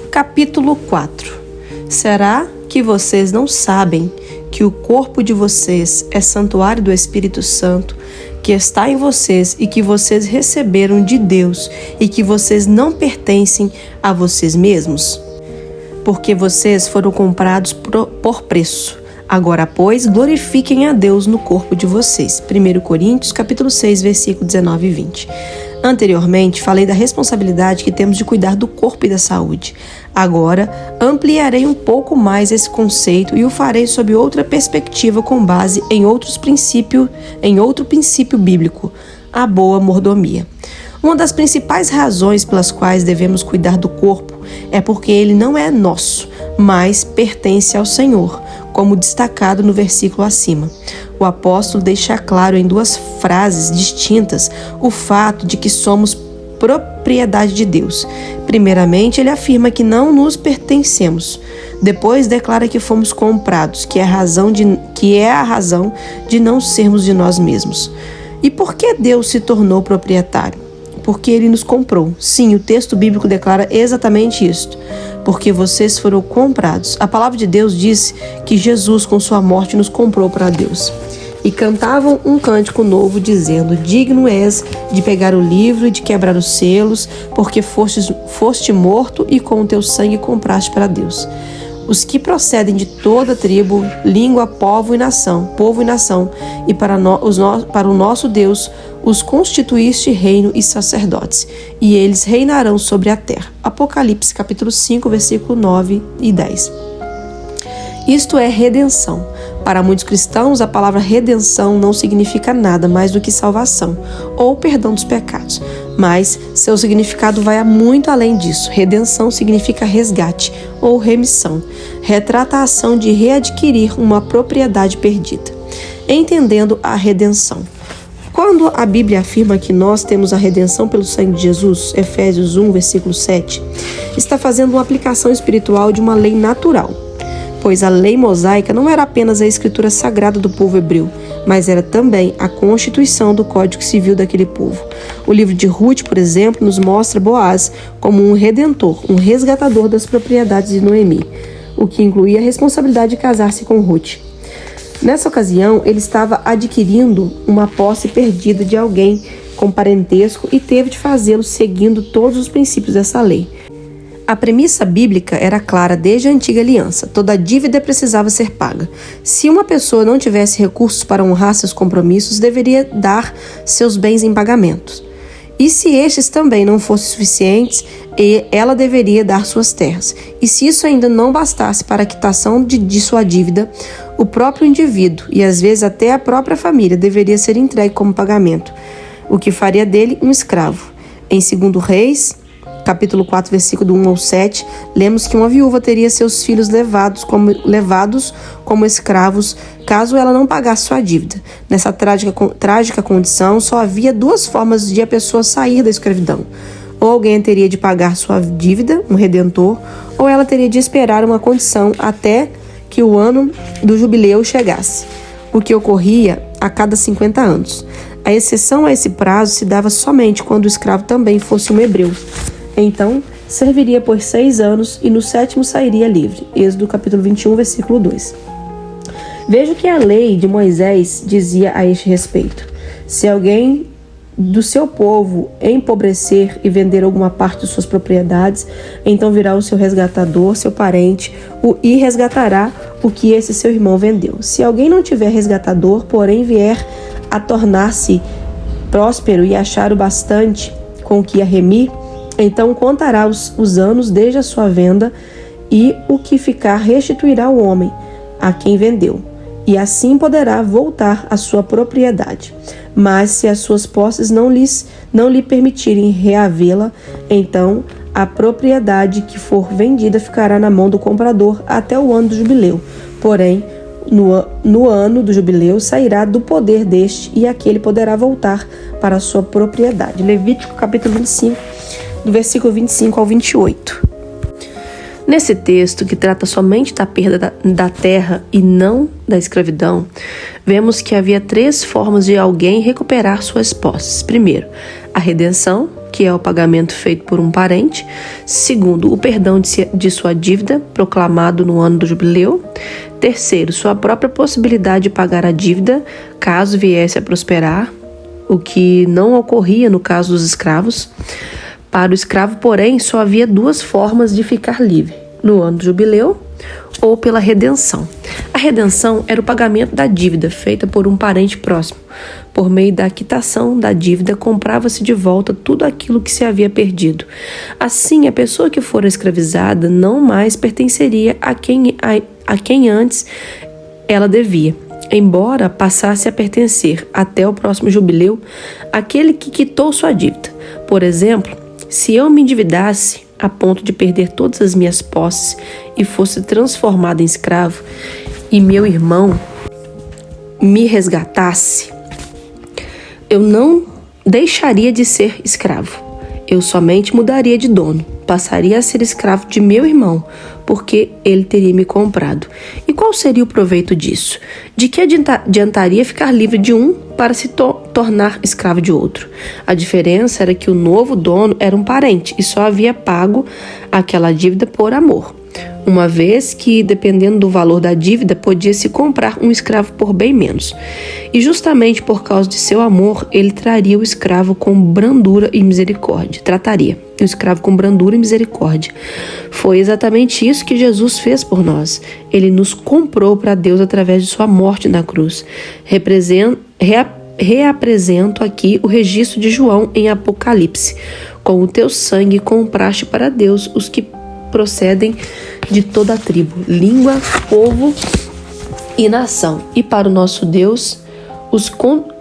Capítulo 4. Será que vocês não sabem que o corpo de vocês é santuário do Espírito Santo, que está em vocês e que vocês receberam de Deus e que vocês não pertencem a vocês mesmos? Porque vocês foram comprados por preço. Agora, pois, glorifiquem a Deus no corpo de vocês. 1 Coríntios, capítulo 6, versículo 19 e 20. Anteriormente, falei da responsabilidade que temos de cuidar do corpo e da saúde. Agora, ampliarei um pouco mais esse conceito e o farei sob outra perspectiva com base em outro princípio bíblico, a boa mordomia. Uma das principais razões pelas quais devemos cuidar do corpo é porque ele não é nosso, mas pertence ao Senhor, como destacado no versículo acima. O apóstolo deixa claro em duas frases distintas o fato de que somos propriedade de Deus. Primeiramente, ele afirma que não nos pertencemos. Depois, declara que fomos comprados, que é a razão de não sermos de nós mesmos. E por que Deus se tornou proprietário? Porque ele nos comprou. Sim, o texto bíblico declara exatamente isto. Porque vocês foram comprados. A palavra de Deus diz que Jesus, com sua morte, nos comprou para Deus. E cantavam um cântico novo, dizendo: digno és de pegar o livro e de quebrar os selos, porque foste morto e com o teu sangue compraste para Deus os que procedem de toda tribo, língua, povo e nação, e para o nosso Deus os constituíste reino e sacerdotes, e eles reinarão sobre a terra. Apocalipse capítulo 5, versículo 9 e 10. Isto é redenção. Para muitos cristãos, a palavra redenção não significa nada mais do que salvação ou perdão dos pecados, mas seu significado vai muito além disso. Redenção significa resgate ou remissão, retrata a ação de readquirir uma propriedade perdida. Entendendo a redenção. Quando a Bíblia afirma que nós temos a redenção pelo sangue de Jesus, Efésios 1, versículo 7, está fazendo uma aplicação espiritual de uma lei natural. Pois a lei mosaica não era apenas a escritura sagrada do povo hebreu, mas era também a constituição do Código Civil daquele povo. O livro de Ruth, por exemplo, nos mostra Boaz como um redentor, um resgatador das propriedades de Noemi, o que incluía a responsabilidade de casar-se com Ruth. Nessa ocasião, ele estava adquirindo uma posse perdida de alguém com parentesco e teve de fazê-lo seguindo todos os princípios dessa lei. A premissa bíblica era clara desde a antiga aliança. Toda dívida precisava ser paga. Se uma pessoa não tivesse recursos para honrar seus compromissos, deveria dar seus bens em pagamentos. E se estes também não fossem suficientes, ela deveria dar suas terras. E se isso ainda não bastasse para a quitação de sua dívida, o próprio indivíduo, e às vezes até a própria família, deveria ser entregue como pagamento, o que faria dele um escravo. Em 2 Reis, capítulo 4, versículo 1 ao 7, lemos que uma viúva teria seus filhos levados como escravos caso ela não pagasse sua dívida. Nessa trágica condição, só havia duas formas de a pessoa sair da escravidão. Ou alguém teria de pagar sua dívida, um redentor, ou ela teria de esperar uma condição até que o ano do jubileu chegasse, o que ocorria a cada 50 anos. A exceção a esse prazo se dava somente quando o escravo também fosse um hebreu. Então, serviria por 6 anos e no 7º sairia livre. Êxodo capítulo 21, versículo 2. Veja o que a lei de Moisés dizia a este respeito. Se alguém do seu povo empobrecer e vender alguma parte de suas propriedades, então virá o seu resgatador, seu parente, e resgatará o que esse seu irmão vendeu. Se alguém não tiver resgatador, porém vier a tornar-se próspero e achar o bastante com o que a remir, então contará os anos desde a sua venda e o que ficar restituirá o homem a quem vendeu, e assim poderá voltar à sua propriedade. Mas se as suas posses não lhe permitirem reavê-la, então a propriedade que for vendida ficará na mão do comprador até o ano do jubileu. Porém, no ano do jubileu sairá do poder deste e aquele poderá voltar para a sua propriedade. Levítico capítulo 25, do versículo 25 ao 28. Nesse texto, que trata somente da perda da terra e não da escravidão, vemos que havia 3 formas de alguém recuperar suas posses. Primeiro, a redenção, que é o pagamento feito por um parente. Segundo, o perdão de sua dívida, proclamado no ano do jubileu. Terceiro, sua própria possibilidade de pagar a dívida, caso viesse a prosperar, o que não ocorria no caso dos escravos. Para o escravo, porém, só havia duas formas de ficar livre: no ano do jubileu ou pela redenção. A redenção era o pagamento da dívida feita por um parente próximo. Por meio da quitação da dívida, comprava-se de volta tudo aquilo que se havia perdido. Assim, a pessoa que fora escravizada não mais pertenceria a quem antes ela devia, embora passasse a pertencer até o próximo jubileu àquele que quitou sua dívida. Por exemplo, se eu me endividasse a ponto de perder todas as minhas posses e fosse transformado em escravo, e meu irmão me resgatasse, eu não deixaria de ser escravo. Eu somente mudaria de dono, passaria a ser escravo de meu irmão, porque ele teria me comprado. E qual seria o proveito disso? De que adiantaria ficar livre de um para se tornar escravo de outro? A diferença era que o novo dono era um parente e só havia pago aquela dívida por amor, uma vez que, dependendo do valor da dívida, podia-se comprar um escravo por bem menos. E justamente por causa de seu amor, ele traria o escravo com brandura e misericórdia. Trataria o escravo com brandura e misericórdia. Foi exatamente isso que Jesus fez por nós. Ele nos comprou para Deus através de sua morte na cruz. Reapresento aqui o registro de João em Apocalipse. Com o teu sangue compraste para Deus os que procedem de toda a tribo, língua, povo e nação. E para o nosso Deus os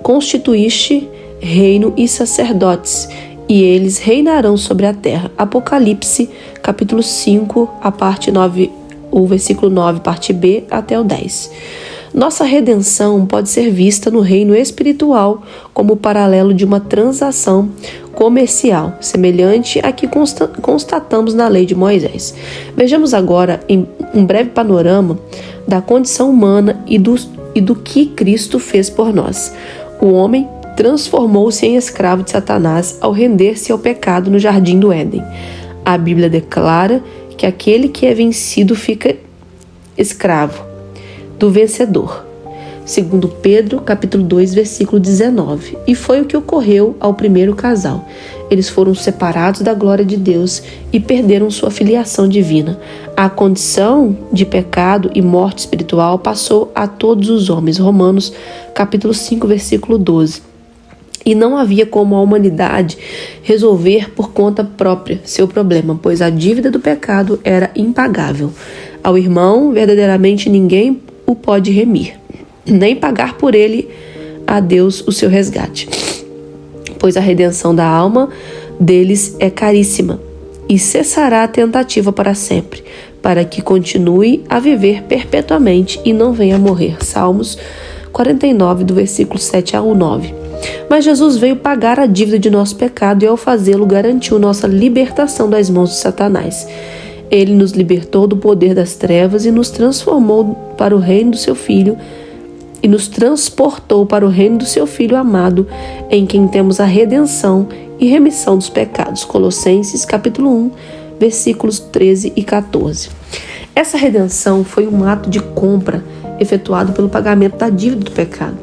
constituíste reino e sacerdotes, e eles reinarão sobre a terra. Apocalipse, capítulo 5, a parte 9, o versículo 9, parte B, até o 10. Nossa redenção pode ser vista no reino espiritual como paralelo de uma transação comercial, semelhante à que constatamos na lei de Moisés. Vejamos agora um breve panorama da condição humana e do que Cristo fez por nós. O homem transformou-se em escravo de Satanás ao render-se ao pecado no jardim do Éden. A Bíblia declara que aquele que é vencido fica escravo do vencedor. Segundo Pedro, capítulo 2, versículo 19. E foi o que ocorreu ao primeiro casal. Eles foram separados da glória de Deus e perderam sua filiação divina. A condição de pecado e morte espiritual passou a todos os homens. Romanos, capítulo 5, versículo 12. E não havia como a humanidade resolver por conta própria seu problema, pois a dívida do pecado era impagável. Ao irmão, verdadeiramente ninguém o pode remir, nem pagar por ele a Deus o seu resgate, pois a redenção da alma deles é caríssima, e cessará a tentativa para sempre, para que continue a viver perpetuamente e não venha a morrer. Salmos 49, do versículo 7 ao 9. Mas Jesus veio pagar a dívida de nosso pecado e, ao fazê-lo, garantiu nossa libertação das mãos de Satanás. Ele nos libertou do poder das trevas e nos transformou para o reino do seu Filho, e nos transportou para o reino do seu Filho amado, em quem temos a redenção e remissão dos pecados. Colossenses, capítulo 1, versículos 13 e 14. Essa redenção foi um ato de compra efetuado pelo pagamento da dívida do pecado,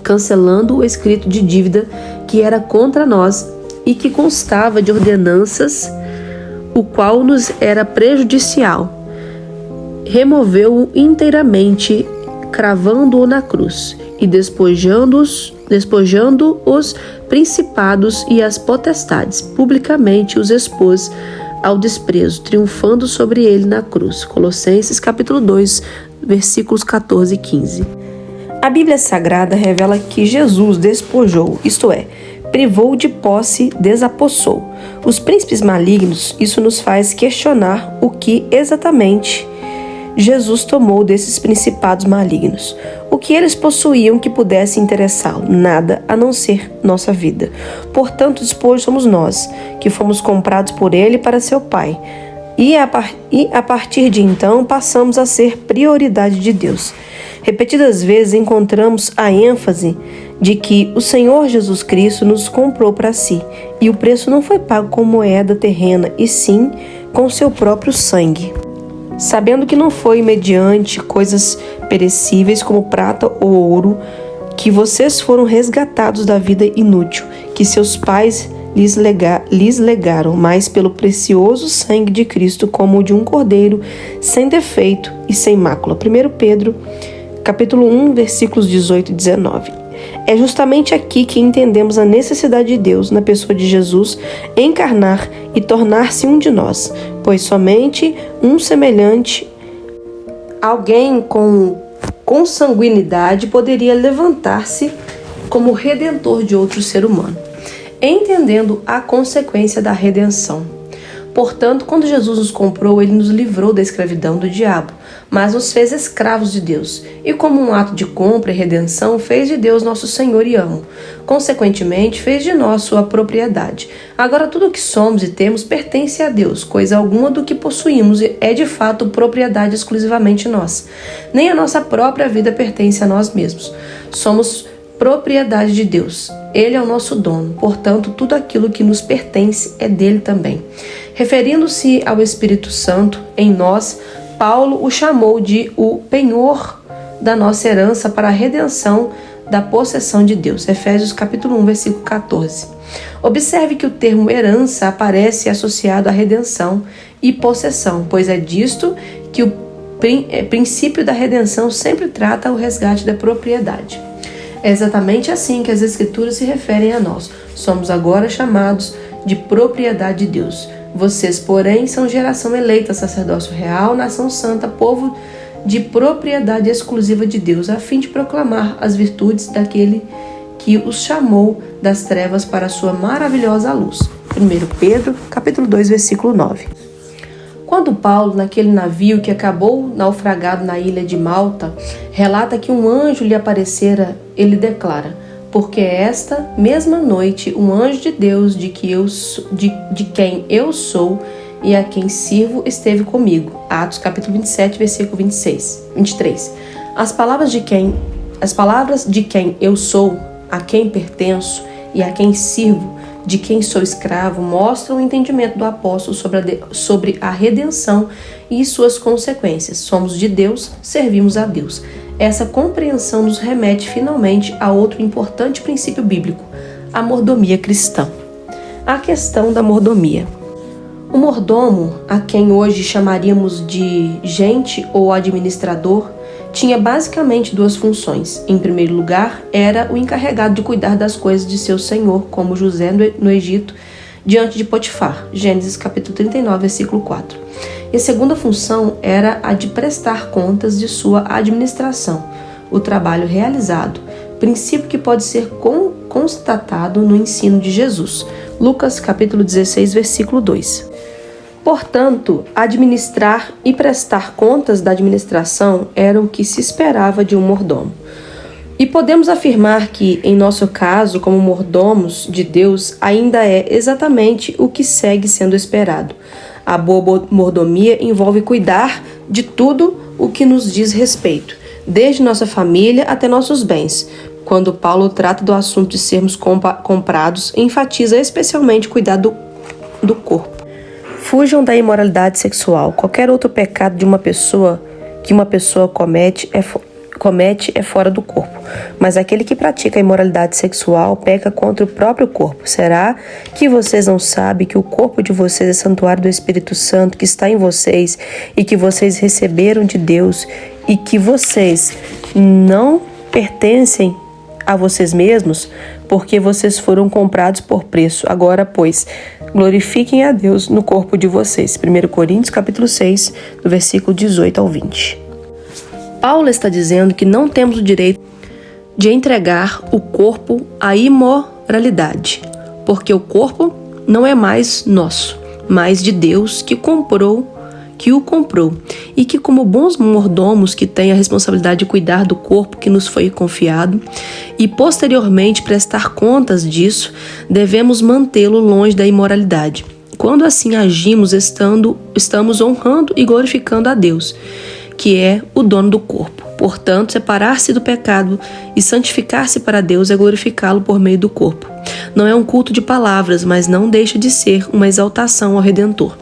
cancelando o escrito de dívida que era contra nós e que constava de ordenanças, o qual nos era prejudicial. Removeu-o inteiramente, cravando-o na cruz e despojando os principados e as potestades. Publicamente os expôs ao desprezo, triunfando sobre ele na cruz. Colossenses capítulo 2, versículos 14 e 15. A Bíblia Sagrada revela que Jesus despojou, isto é, privou de posse, desapossou os príncipes malignos. Isso nos faz questionar o que exatamente Jesus tomou desses principados malignos. O que eles possuíam que pudesse interessá-lo? Nada, a não ser nossa vida. Portanto, o despojo somos nós, que fomos comprados por ele para seu Pai. E a partir de então, passamos a ser prioridade de Deus. Repetidas vezes encontramos a ênfase de que o Senhor Jesus Cristo nos comprou para si, e o preço não foi pago com moeda terrena, e sim com seu próprio sangue. Sabendo que não foi mediante coisas perecíveis como prata ou ouro que vocês foram resgatados da vida inútil que seus pais lhes legaram, mas pelo precioso sangue de Cristo, como o de um cordeiro sem defeito e sem mácula. 1 Pedro, capítulo 1, versículos 18 e 19. É justamente aqui que entendemos a necessidade de Deus, na pessoa de Jesus, encarnar e tornar-se um de nós, pois somente um semelhante, alguém com consanguinidade, poderia levantar-se como redentor de outro ser humano, entendendo a consequência da redenção. Portanto, quando Jesus nos comprou, ele nos livrou da escravidão do diabo, mas nos fez escravos de Deus, e como um ato de compra e redenção, fez de Deus nosso Senhor e amo. Consequentemente, fez de nós sua propriedade. Agora, tudo o que somos e temos pertence a Deus, coisa alguma do que possuímos é de fato propriedade exclusivamente nossa. Nem a nossa própria vida pertence a nós mesmos. Somos propriedade de Deus. Ele é o nosso dono, portanto, tudo aquilo que nos pertence é dele também. Referindo-se ao Espírito Santo em nós, Paulo o chamou de o penhor da nossa herança para a redenção da possessão de Deus. Efésios capítulo 1, versículo 14. Observe que o termo herança aparece associado à redenção e possessão, pois é disto que o princípio da redenção sempre trata o resgate da propriedade. É exatamente assim que as Escrituras se referem a nós. Somos agora chamados de propriedade de Deus. Vocês, porém, são geração eleita, sacerdócio real, nação santa, povo de propriedade exclusiva de Deus, a fim de proclamar as virtudes daquele que os chamou das trevas para a sua maravilhosa luz. 1 Pedro, capítulo 2, versículo 9. Quando Paulo, naquele navio que acabou naufragado na ilha de Malta, relata que um anjo lhe aparecera, ele declara: porque esta mesma noite um anjo de Deus, de quem eu sou e a quem sirvo, esteve comigo. Atos capítulo 27, versículo 23. As palavras de quem eu sou, a quem pertenço e a quem sirvo, de quem sou escravo, mostram o entendimento do apóstolo sobre a redenção e suas consequências. Somos de Deus, servimos a Deus. Essa compreensão nos remete finalmente a outro importante princípio bíblico, a mordomia cristã. A questão da mordomia. O mordomo, a quem hoje chamaríamos de gente ou administrador, tinha basicamente duas funções. Em primeiro lugar, era o encarregado de cuidar das coisas de seu senhor, como José no Egito, diante de Potifar. Gênesis capítulo 39, versículo 4. E a segunda função era a de prestar contas de sua administração, o trabalho realizado, princípio que pode ser constatado no ensino de Jesus. Lucas capítulo 16, versículo 2. Portanto, administrar e prestar contas da administração era o que se esperava de um mordomo. E podemos afirmar que, em nosso caso, como mordomos de Deus, ainda é exatamente o que segue sendo esperado. A boa mordomia envolve cuidar de tudo o que nos diz respeito, desde nossa família até nossos bens. Quando Paulo trata do assunto de sermos comprados, enfatiza especialmente cuidar do corpo. Fujam da imoralidade sexual. Qualquer outro pecado que uma pessoa comete é fora do corpo. Mas aquele que pratica a imoralidade sexual peca contra o próprio corpo. Será que vocês não sabem que o corpo de vocês é santuário do Espírito Santo que está em vocês e que vocês receberam de Deus e que vocês não pertencem a vocês mesmos, porque vocês foram comprados por preço? Agora, pois, glorifiquem a Deus no corpo de vocês. 1 Coríntios, capítulo 6, do versículo 18 ao 20. Paulo está dizendo que não temos o direito de entregar o corpo à imoralidade, porque o corpo não é mais nosso, mas de Deus que o comprou, e que, como bons mordomos que têm a responsabilidade de cuidar do corpo que nos foi confiado e posteriormente prestar contas disso, devemos mantê-lo longe da imoralidade. Quando assim agimos, estamos honrando e glorificando a Deus, que é o dono do corpo. Portanto, separar-se do pecado e santificar-se para Deus é glorificá-lo por meio do corpo. Não é um culto de palavras, mas não deixa de ser uma exaltação ao Redentor.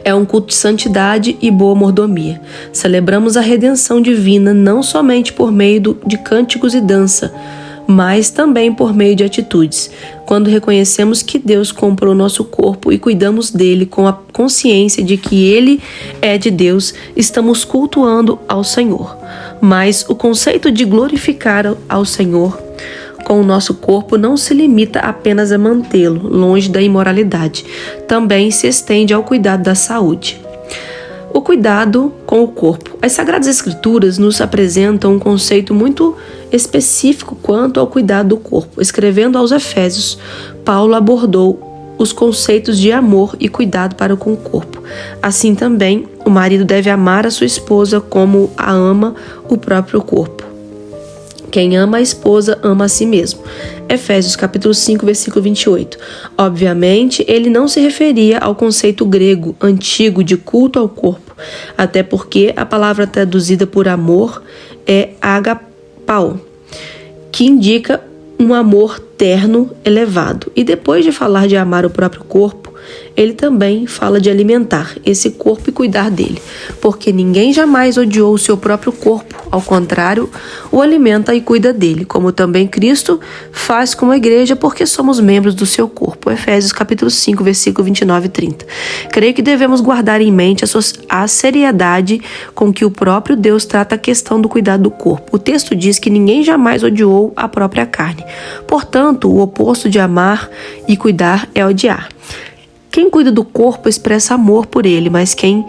É um culto de santidade e boa mordomia. Celebramos a redenção divina não somente por meio de cânticos e dança, mas também por meio de atitudes. Quando reconhecemos que Deus comprou nosso corpo e cuidamos dele com a consciência de que ele é de Deus, estamos cultuando ao Senhor. Mas o conceito de glorificar ao Senhor com o nosso corpo não se limita apenas a mantê-lo longe da imoralidade, também se estende ao cuidado da saúde. O cuidado com o corpo. As Sagradas Escrituras nos apresentam um conceito muito específico quanto ao cuidado do corpo. Escrevendo aos Efésios, Paulo abordou os conceitos de amor e cuidado para com o corpo. Assim também, o marido deve amar a sua esposa como a ama o próprio corpo. Quem ama a esposa ama a si mesmo. Efésios capítulo 5, versículo 28. Obviamente, ele não se referia ao conceito grego antigo de culto ao corpo, até porque a palavra traduzida por amor é agapao, que indica um amor terno, elevado. E depois de falar de amar o próprio corpo, ele também fala de alimentar esse corpo e cuidar dele, porque ninguém jamais odiou o seu próprio corpo, ao contrário, o alimenta e cuida dele, como também Cristo faz com a igreja, porque somos membros do seu corpo. Efésios capítulo 5, versículo 29 e 30. Creio que devemos guardar em mente a seriedade com que o próprio Deus trata a questão do cuidado do corpo. O texto diz que ninguém jamais odiou a própria carne. Portanto, o oposto de amar e cuidar é odiar. Quem cuida do corpo expressa amor por ele, mas quem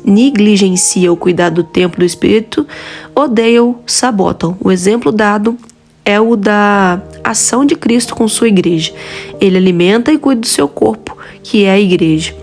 negligencia o cuidado do templo do Espírito, odeia-o, sabota-o. O exemplo dado é o da ação de Cristo com sua igreja. Ele alimenta e cuida do seu corpo, que é a igreja.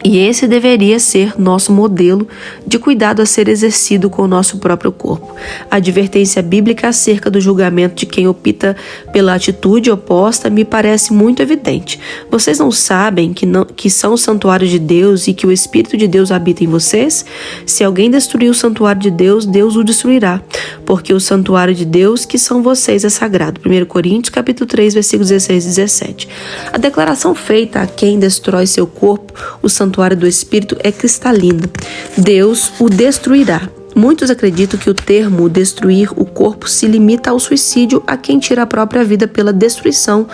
E esse deveria ser nosso modelo de cuidado a ser exercido com o nosso próprio corpo. A advertência bíblica acerca do julgamento de quem opta pela atitude oposta me parece muito evidente. Vocês não sabem que são o santuário de Deus e que o Espírito de Deus habita em vocês? Se alguém destruir o santuário de Deus, Deus o destruirá, porque o santuário de Deus, que são vocês, é sagrado. 1 Coríntios capítulo 3, versículos 16 e 17. A declaração feita a quem destrói seu corpo, o santuário do Espírito, é cristalina. Deus o destruirá. Muitos acreditam que o termo destruir o corpo se limita ao suicídio a quem tira a própria vida pela destruição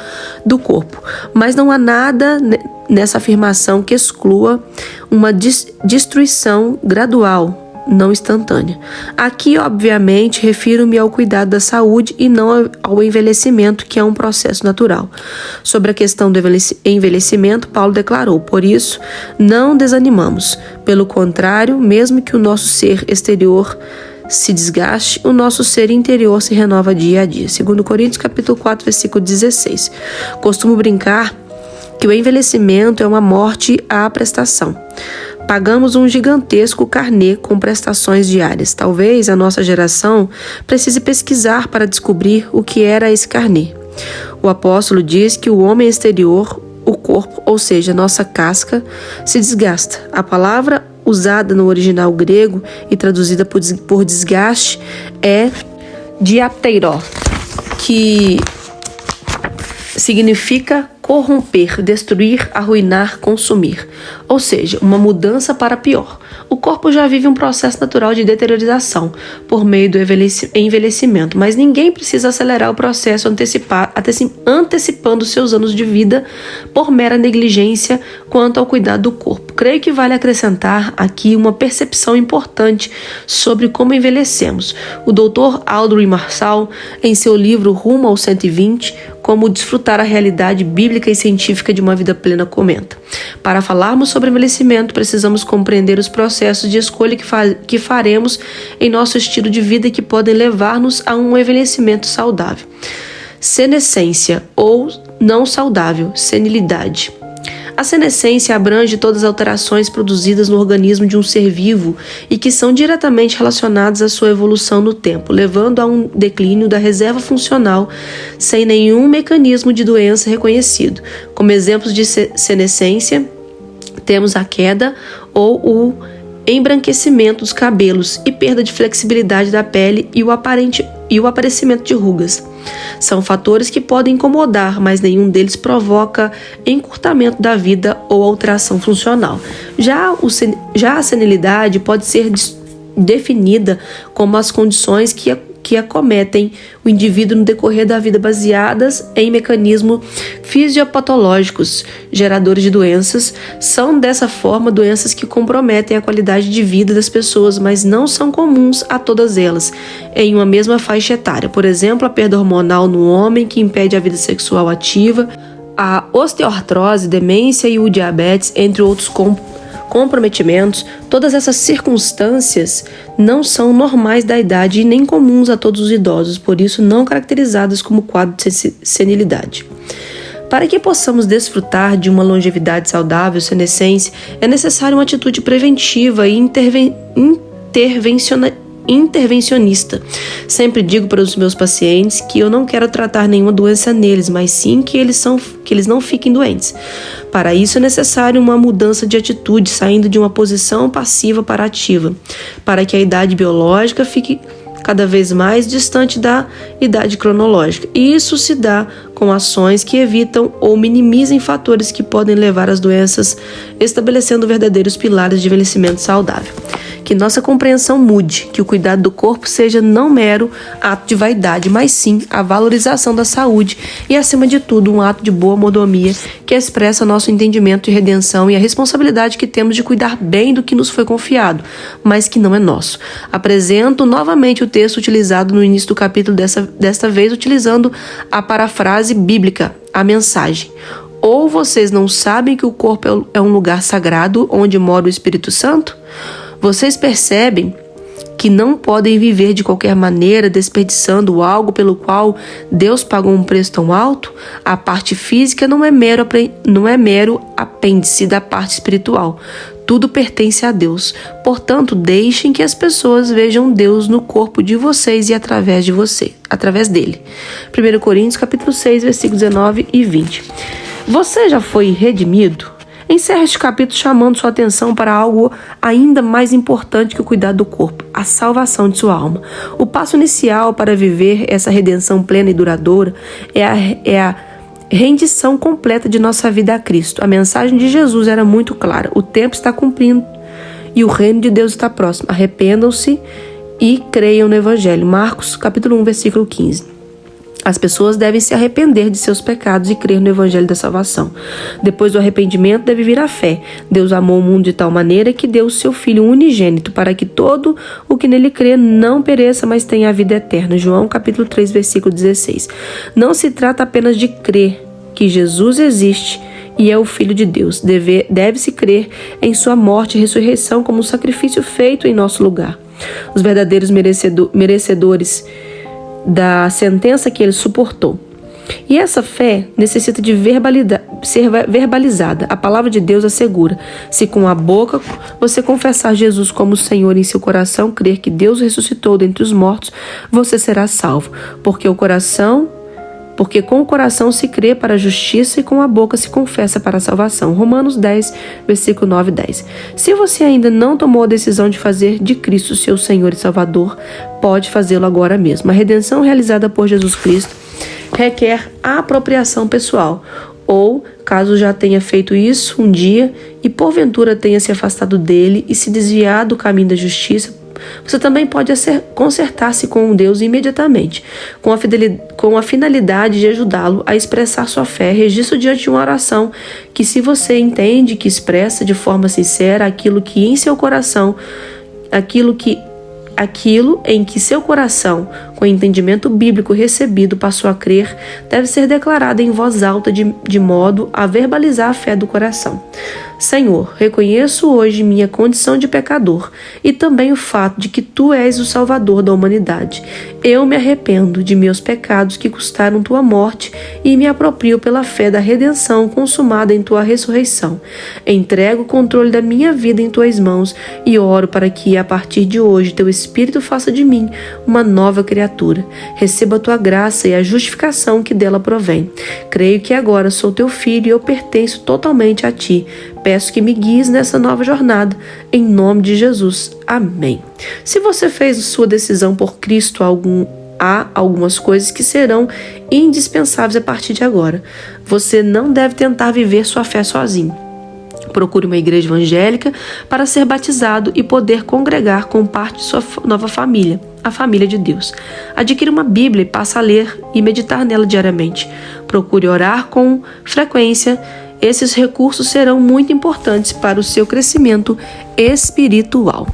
do corpo. Mas não há nada nessa afirmação que exclua uma destruição gradual, não instantânea. Aqui, obviamente, refiro-me ao cuidado da saúde e não ao envelhecimento, que é um processo natural. Sobre a questão do envelhecimento, Paulo declarou: por isso, não desanimamos. Pelo contrário, mesmo que o nosso ser exterior se desgaste, o nosso ser interior se renova dia a dia. 2 Coríntios capítulo 4, versículo 16. Costumo brincar que o envelhecimento é uma morte à prestação. Pagamos um gigantesco carnê com prestações diárias. Talvez a nossa geração precise pesquisar para descobrir o que era esse carnê. O apóstolo diz que o homem exterior, o corpo, ou seja, nossa casca, se desgasta. A palavra usada no original grego e traduzida por desgaste é diapteiró, que significa corromper, destruir, arruinar, consumir. Ou seja, uma mudança para pior. O corpo já vive um processo natural de deteriorização por meio do envelhecimento, mas ninguém precisa acelerar o processo antecipando seus anos de vida por mera negligência quanto ao cuidado do corpo. Creio que vale acrescentar aqui uma percepção importante sobre como envelhecemos. O Dr. Audrey Marçal, em seu livro Rumo aos 120, Como Desfrutar a Realidade Bíblica e Científica de uma Vida Plena, comenta: para falarmos sobre envelhecimento, precisamos compreender os processos de escolha que faremos em nosso estilo de vida e que podem levar-nos a um envelhecimento saudável. Senescência ou não saudável, senilidade. A senescência abrange todas as alterações produzidas no organismo de um ser vivo e que são diretamente relacionadas à sua evolução no tempo, levando a um declínio da reserva funcional sem nenhum mecanismo de doença reconhecido. Como exemplos de senescência, temos a queda ou o embranquecimento dos cabelos e perda de flexibilidade da pele e o aparecimento de rugas. São fatores que podem incomodar, mas nenhum deles provoca encurtamento da vida ou alteração funcional. Já a senilidade pode ser definida como as condições que acometem o indivíduo no decorrer da vida baseadas em mecanismos fisiopatológicos geradores de doenças. São, dessa forma, doenças que comprometem a qualidade de vida das pessoas, mas não são comuns a todas elas em uma mesma faixa etária. Por exemplo, a perda hormonal no homem, que impede a vida sexual ativa, a osteoartrose, demência e o diabetes, entre outros comprometimentos. Todas essas circunstâncias não são normais da idade e nem comuns a todos os idosos, por isso não caracterizadas como quadro de senilidade. Para que possamos desfrutar de uma longevidade saudável, senescência, é necessária uma atitude preventiva e intervencionista. Sempre digo para os meus pacientes que eu não quero tratar nenhuma doença neles, mas sim que eles não fiquem doentes. Para isso é necessário uma mudança de atitude, saindo de uma posição passiva para ativa, para que a idade biológica fique cada vez mais distante da idade cronológica. E isso se dá com ações que evitam ou minimizem fatores que podem levar às doenças, estabelecendo verdadeiros pilares de envelhecimento saudável. Que nossa compreensão mude, que o cuidado do corpo seja não mero ato de vaidade, mas sim a valorização da saúde e, acima de tudo, um ato de boa mordomia que expressa nosso entendimento de redenção e a responsabilidade que temos de cuidar bem do que nos foi confiado, mas que não é nosso. Apresento novamente o texto utilizado no início do capítulo, desta vez utilizando a parafrase bíblica, a mensagem. Ou vocês não sabem que o corpo é um lugar sagrado onde mora o Espírito Santo? Vocês percebem que não podem viver de qualquer maneira desperdiçando algo pelo qual Deus pagou um preço tão alto? A parte física não é mero apêndice da parte espiritual. Tudo pertence a Deus. Portanto, deixem que as pessoas vejam Deus no corpo de vocês e através dele. 1 Coríntios capítulo 6, versículos 19 e 20. Você já foi redimido? Encerra este capítulo chamando sua atenção para algo ainda mais importante que o cuidado do corpo, a salvação de sua alma. O passo inicial para viver essa redenção plena e duradoura é a rendição completa de nossa vida a Cristo. A mensagem de Jesus era muito clara: o tempo está cumprindo e o reino de Deus está próximo. Arrependam-se e creiam no Evangelho. Marcos capítulo 1, versículo 15. As pessoas devem se arrepender de seus pecados e crer no Evangelho da salvação. Depois do arrependimento deve vir a fé. Deus amou o mundo de tal maneira que deu o seu Filho unigênito para que todo o que nele crê não pereça, mas tenha a vida eterna. João capítulo 3, versículo 16. Não se trata apenas de crer que Jesus existe e é o Filho de Deus. Deve-se crer em sua morte e ressurreição como um sacrifício feito em nosso lugar. Os verdadeiros merecedores da sentença que ele suportou. E essa fé necessita de ser verbalizada. A palavra de Deus assegura: se com a boca você confessar Jesus como Senhor e em seu coração crer que Deus ressuscitou dentre os mortos, você será salvo. Porque com o coração se crê para a justiça e com a boca se confessa para a salvação. Romanos 10, versículo 9 e 10. Se você ainda não tomou a decisão de fazer de Cristo seu Senhor e Salvador, pode fazê-lo agora mesmo. A redenção realizada por Jesus Cristo requer a apropriação pessoal. Ou, caso já tenha feito isso um dia e porventura tenha se afastado dele e se desviado do caminho da justiça, você também pode consertar-se com Deus imediatamente, com a finalidade de ajudá-lo a expressar sua fé. Registro diante de uma oração que, se você entende que expressa de forma sincera aquilo em que seu coração, com o entendimento bíblico recebido, passou a crer, deve ser declarada em voz alta de modo a verbalizar a fé do coração. Senhor, reconheço hoje minha condição de pecador e também o fato de que Tu és o Salvador da humanidade. Eu me arrependo de meus pecados que custaram Tua morte e me aproprio pela fé da redenção consumada em Tua ressurreição. Entrego o controle da minha vida em Tuas mãos e oro para que, a partir de hoje, Teu Espírito faça de mim uma nova criatura. Receba a Tua graça e a justificação que dela provém. Creio que agora sou Teu filho e eu pertenço totalmente a Ti. peço que me guies nessa nova jornada, em nome de Jesus. Amém. Se você fez sua decisão por Cristo, há algumas coisas que serão indispensáveis a partir de agora. Você não deve tentar viver sua fé sozinho. Procure uma igreja evangélica para ser batizado e poder congregar com parte de sua nova família, a família de Deus. Adquira uma Bíblia e passe a ler e meditar nela diariamente. Procure orar com frequência. Esses recursos serão muito importantes para o seu crescimento espiritual.